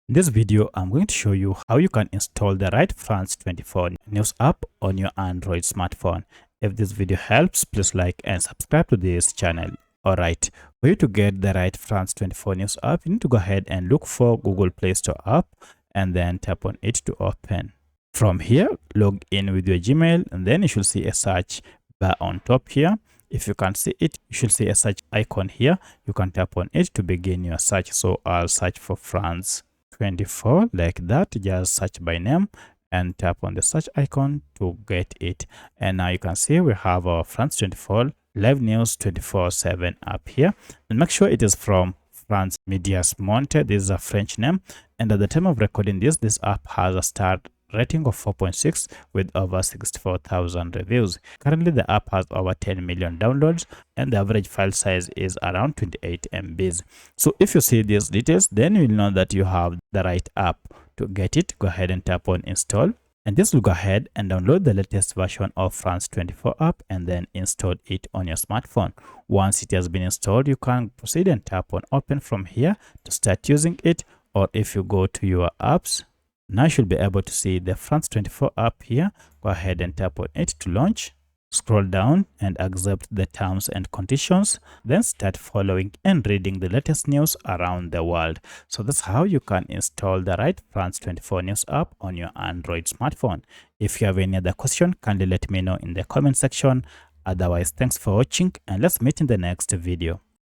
In this video, I'm going to show you how you can install the right France 24 news app on your Android smartphone. If this video helps, please like and subscribe to this channel. Alright, for you to get the right France 24 news app, you need to go ahead and look for Google Play Store app and then tap on it to open. From here, log in with your Gmail and then you should see a search bar on top here. If you can't see it, you should see a search icon here. You can tap on it to begin your search. So I'll search for France 24 like that. Just search by name and tap on the search icon to get it. And now you can see we have our France 24 live news 24/7 app here, and make sure it is from France Medias Monde. This is a French name, and at the time of recording this app has a star rating of 4.6 with over 64,000 reviews. Currently the app has over 10 million downloads and the average file size is around 28 MBs. So if you see these details, then you will know that you have the right app. To get it, go ahead and tap on install, and this will go ahead and download the latest version of France 24 app and then install it on your smartphone. Once it has been installed, you can proceed and tap on open from here to start using it. Or if you go to your apps, now you should be able to see the France 24 app here. Go ahead and tap on it to launch. Scroll down and accept the terms and conditions. Then start following and reading the latest news around the world. So that's how you can install the right France 24 news app on your Android smartphone. If you have any other question, kindly let me know in the comment section. Otherwise, thanks for watching and let's meet in the next video.